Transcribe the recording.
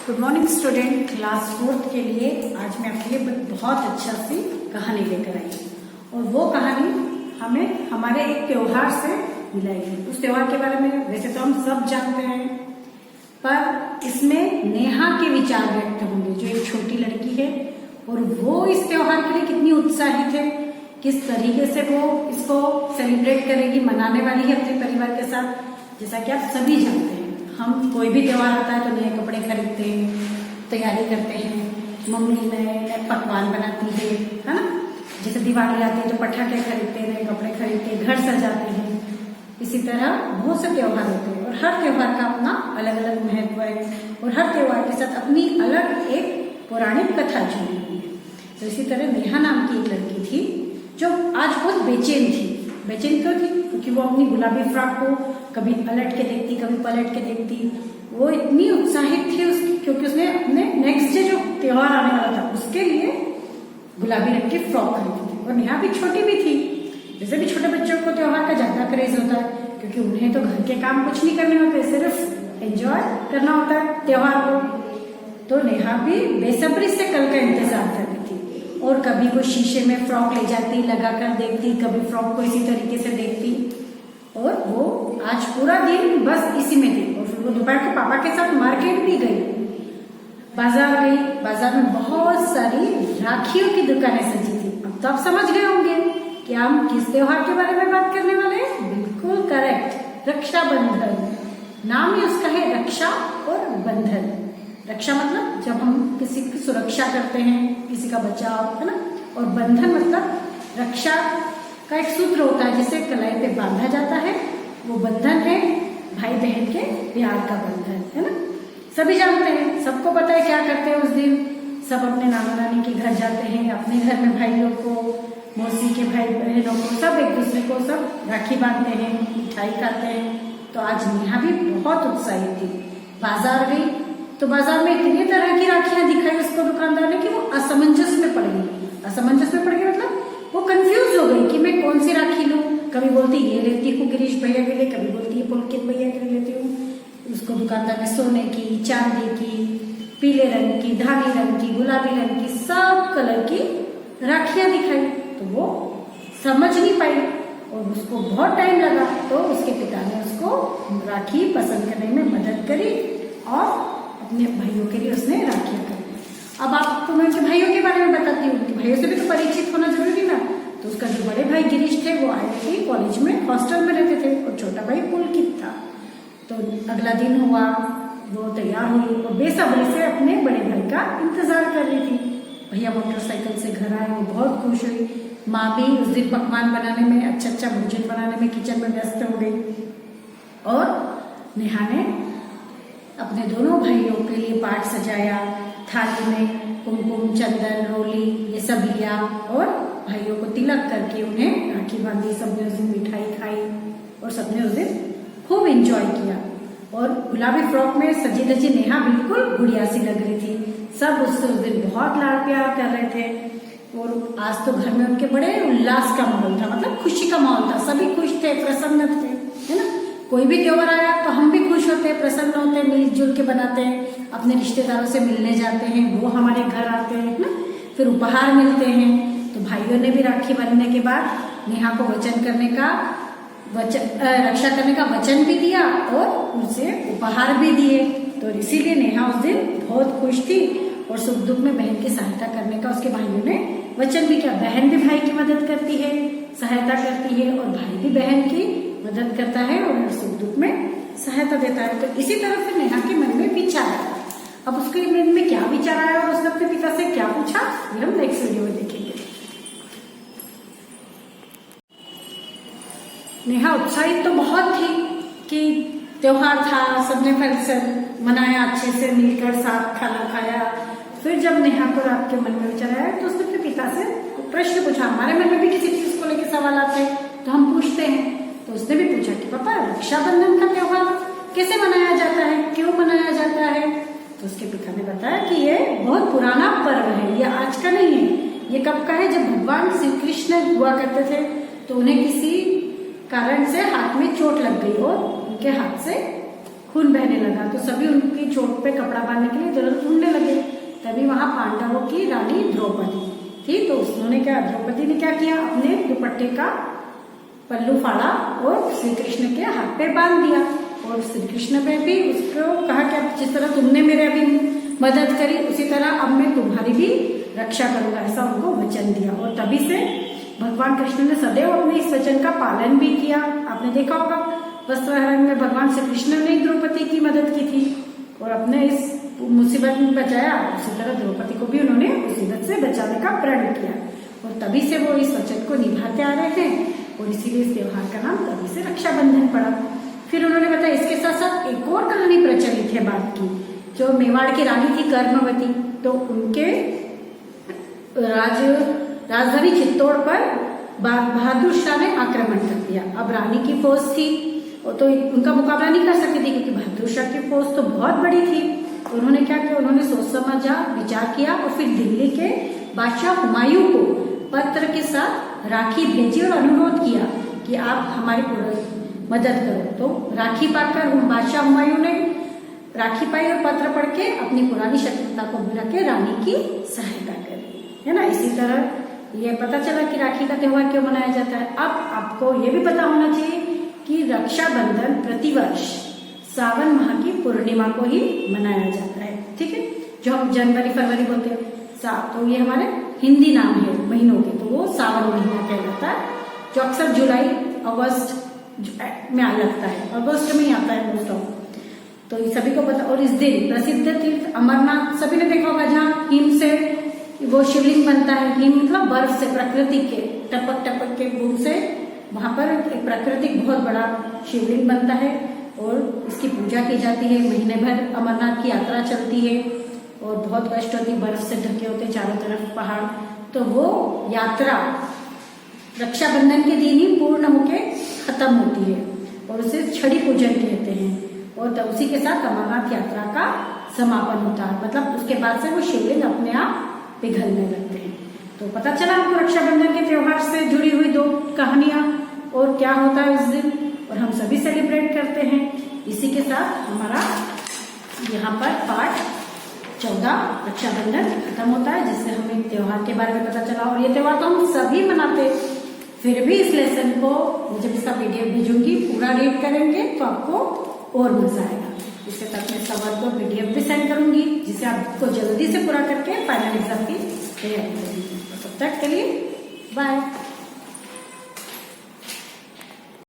Good morning student. Class 4th के लिए आज मैं आपके लिए बहुत अच्छा सी कहानी लेकर आई और वो कहानी हमें हमारे एक त्योहार से मिलाएगी। उस त्योहार के बारे में वैसे तो हम सब जानते हैं, पर इसमें नेहा के विचार व्यक्त होंगे, जो एक छोटी लड़की है और वो इस त्योहार के लिए कितनी उत्साहित है, किस तरीके से वो इसको सेलिब्रेट करेगी, मनाने वाली है अपने परिवार के साथ। जैसा कि आप सभी जानते हैं, हम कोई भी त्योहार आता है तो नए कपड़े खरीदते हैं, तैयारी करते हैं, मम्मी नए पकवान बनाती है ना। जैसे दिवाली आती है तो पटाखे खरीदते हैं, नए कपड़े खरीदते हैं, घर सजाते हैं। इसी तरह बहुत से त्योहार होते हैं और हर त्योहार का अपना अलग अलग महत्व है और हर त्योहार के साथ अपनी अलग एक पौराणिक कथा जुड़ी हुई है। तो इसी तरह नेहा नाम की एक लड़की थी जो आज बहुत बेचैन थी। बेचैन क्यों थी? क्योंकि वो अपनी गुलाबी फ्रॉक को कभी पलट के देखती, कभी पलट के देखती। वो इतनी उत्साहित थी उसकी, क्योंकि उसने अपने नेक्स्ट डे जो त्योहार आने वाला था उसके लिए गुलाबी रंग की फ्रॉक खरीदी थी। और नेहा भी छोटी भी थी। जैसे भी छोटे बच्चों को त्योहार का ज्यादा क्रेज होता है, क्योंकि उन्हें तो घर के काम कुछ नहीं करने होते, सिर्फ एंजॉय करना होता है त्योहार को। तो नेहा भी बेसब्री से कल का इंतजार कर रही थी और कभी वो शीशे में फ्रॉक ले जाती, लगा कर देखती, कभी फ्रॉक को इसी तरीके से देखती। और वो आज पूरा दिन बस इसी में थी। और फिर वो दोपहर को पापा के साथ मार्केट भी गई, बाजार गई। बाजार में बहुत सारी राखियों की दुकानें सजी थी। अब तो आप समझ गए होंगे कि हम किस त्योहार के बारे में बात करने वाले हैं। बिल्कुल करेक्ट, रक्षाबंधन। नाम ही उसका है, रक्षा और बंधन। रक्षा मतलब जब हम किसी की सुरक्षा करते हैं, किसी का बचाव, है ना। और बंधन मतलब रक्षा का एक सूत्र होता है जिसे कलाई पे बांधा जाता है। वो बंधन है भाई बहन के प्यार का बंधन, है ना। सभी जानते हैं, सबको पता है क्या करते हैं उस दिन। सब अपने नाना नानी के घर जाते हैं, अपने घर में भाइयों को, मौसी के भाई बहनों को, सब एक दूसरे को सब राखी बांधते हैं, मिठाई खाते हैं। तो आज नेहा भी बहुत उत्साहित थी। बाजार गई तो बाजार में इतनी तरह की राखियां दिखाई उसको दुकानदार ने कि वो असमंजस में पड़ गई। असमंजस में पड़ गई मतलब वो कंफ्यूज हो गई कि मैं कौन सी राखी लूं। कभी बोलती ये लेती हूँ गिरीश भैया के लिए, कभी बोलती है पुलकित भैया के लिए लेती हूँ। उसको दुकानदार ने सोने की, चांदी की, पीले रंग की, धानी रंग की, गुलाबी रंग की, सब कलर की राखियां दिखाई। तो वो समझ नहीं पाई और उसको बहुत टाइम लगा। तो उसके पिता ने उसको राखी पसंद करने में मदद करी और अपने भाइयों के लिए उसने राखियां कर दी। अब आपको मैं उनके भाइयों के बारे में बताती हूँ कि भाइयों से भी तो परिचित होना जरूरी ना। तो उसका जो बड़े भाई गिरीश थे वो आए थे कॉलेज में, हॉस्टल में रहते थे और छोटा भाई पुलकित था। तो अगला दिन हुआ, वो तैयार हुई और बेसब्री से अपने बड़े भाई का इंतजार कर रही थी। भैया मोटरसाइकिल से घर आए, वो बहुत खुश हुई। माँ भी उस दिन पकवान बनाने में, अच्छा अच्छा भोजन बनाने में किचन में व्यस्त हो गई। और नेहा ने अपने दोनों भाइयों के लिए पाठ सजाया, थाली में कुमकुम, चंदन, रोली ये सब लिया और भाइयों को तिलक करके उन्हें राखी बांधी। सबने उस दिन मिठाई खाई और सबने उस दिन खूब एंजॉय किया। और गुलाबी फ्रॉक में सजी धजी नेहा बिल्कुल गुड़िया सी लग रही थी। सब उससे उस दिन बहुत लाड़ प्यार कर रहे थे। और आज तो घर में उनके बड़े उल्लास का माहौल था, मतलब खुशी का माहौल था। सभी खुश थे, प्रसन्न थे, है ना। कोई भी त्योहार आया तो हम भी खुश होते हैं, प्रसन्न होते हैं, मिलजुल के बनाते हैं, अपने रिश्तेदारों से मिलने जाते हैं, वो हमारे घर आते हैं ना, फिर उपहार मिलते हैं। तो भाइयों ने भी राखी बांधने के बाद नेहा को रक्षा करने का वचन भी दिया और उनसे उपहार भी दिए। तो इसीलिए नेहा उस दिन बहुत खुश थी और सुख दुख में बहन की सहायता करने का उसके भाइयों ने वचन भी किया। बहन भी भाई की मदद करती है, सहायता करती है और भाई भी बहन की मदद करता है और सुख दुख में सहायता देता है। तो इसी तरह से नेहा के मन में विचार आया। अब उसके मन में क्या विचार आया और उसने अपने पिता से क्या पूछा, ये हम नेक्स्ट वीडियो में देखेंगे। नेहा उत्साहित तो बहुत थी कि त्योहार था, सबने फंक्शन मनाया, अच्छे से मिलकर साथ खाना खाया। फिर जब नेहा को रात के मन में विचार आया तो उसने अपने पिता से प्रश्न पूछा। हमारे मन में भी किसी चीज को लेकर सवाल आते हैं तो हम पूछते हैं। तो उसने भी पूछा कि पापा, रक्षाबंधन का त्योहार कैसे मनाया जाता है, क्यों मनाया जाता है? तो उसके पिता ने बताया कि ये बहुत पुराना पर्व है, ये आज का नहीं है। ये कब का है? जब भगवान श्री कृष्ण हुआ करते थे तो उन्हें किसी कारण से हाथ में चोट लग गई और उनके हाथ से खून बहने लगा। तो सभी उनकी चोट पे कपड़ा बांधने के लिए जगह ढूंढने लगे। तभी वहां पांडवों की रानी द्रौपदी थी। तो उन्होंने क्या, द्रौपदी ने क्या किया, अपने दुपट्टे का पल्लू फाड़ा और श्री कृष्ण के हाथ पे बांध दिया। और श्री कृष्ण ने भी उसको कहा कि जिस तरह तुमने मेरे अभी मदद करी उसी तरह अब मैं तुम्हारी भी रक्षा करूंगा, ऐसा उनको वचन दिया। और तभी से भगवान कृष्ण ने सदैव अपने इस वचन का पालन भी किया। आपने देखा होगा वस्त्रहरण में भगवान श्री कृष्ण ने द्रौपदी की मदद की थी और अपने इस मुसीबत में बचाया। उसी तरह द्रौपदी को भी उन्होंने मुसीबत से बचाने का प्रण किया और तभी से वो इस वचन को निभाते आ रहे हैं और इसीलिए इस त्योहार का नाम तभी से रक्षाबंधन पड़ा। फिर उन्होंने बताया इसके साथ साथ एक और कहानी प्रचलित है बात की, जो मेवाड़ की रानी थी कर्मवती। तो उनके राजधानी चित्तौड़ पर बहादुर शाह ने आक्रमण कर दिया। अब रानी की फौज थी तो उनका मुकाबला नहीं कर सकती थी क्योंकि बहादुर शाह की फौज तो बहुत बड़ी थी। तो उन्होंने क्या किया, उन्होंने सोच समझा विचार किया और फिर दिल्ली के बादशाह हुमायूं को पत्र के साथ राखी भेजी और अनुरोध किया कि आप हमारी मदद करो। तो राखी पाकर बादशाह हुमायूं ने राखी पाई और पत्र पढ़ के अपनी पुरानी शत्रुता को भुला के रानी की सहायता करी, है ना। इसी तरह ये पता चला कि राखी का त्योहार क्यों मनाया जाता है। अब आपको ये भी पता होना चाहिए कि रक्षाबंधन प्रतिवर्ष सावन माह की पूर्णिमा को ही मनाया जाता है, ठीक है। जो हम जनवरी फरवरी बोलते हैं तो ये हमारे हिंदी नाम है महीनों के, तो वो सावन महीना कहलाता है, जो अक्सर जुलाई अगस्त में लगता है, अगस्त में ही आता है मोस्ट ऑफ। तो ये सभी को पता। और इस दिन प्रसिद्ध तीर्थ अमरनाथ सभी ने देखा होगा, जहाँ हिम से वो शिवलिंग बनता है। हिम मतलब बर्फ से, प्रकृति के टपक टपक के बूंद से वहां पर एक प्राकृतिक बहुत बड़ा शिवलिंग बनता है और इसकी पूजा की जाती है। महीने भर अमरनाथ की यात्रा चलती है और बहुत कष्ट होती है, बर्फ से ढके होते चारों तरफ पहाड़। तो वो यात्रा रक्षाबंधन के दिन ही पूर्ण होके खत्म होती है और उसे छड़ी पूजन कहते हैं। और तो उसी के साथ अमरनाथ यात्रा का समापन होता है, मतलब उसके बाद से वो शिवलिंग अपने आप पिघलने लगते हैं। तो पता चला आपको रक्षाबंधन के त्योहार से जुड़ी हुई दो कहानियां और क्या होता है उस दिन, और हम सभी सेलिब्रेट करते हैं। इसी के साथ हमारा यहाँ पर पाठ 14 रक्षाबंधन खत्म होता है, जिससे हमें त्योहार के बारे में पता चला। और ये त्योहार तो हम सभी मनाते, फिर भी इस लेसन को जब इसका पीडीएफ भेजूंगी पूरा रीड करेंगे तो आपको और मजा आएगा। इसके साथ मैं सवाल को पीडीएफ भी सेंड करूंगी, जिसे आपको जल्दी से पूरा करके फाइनल एग्जाम की तैयारी करेंगे। तब तक के लिए बाय।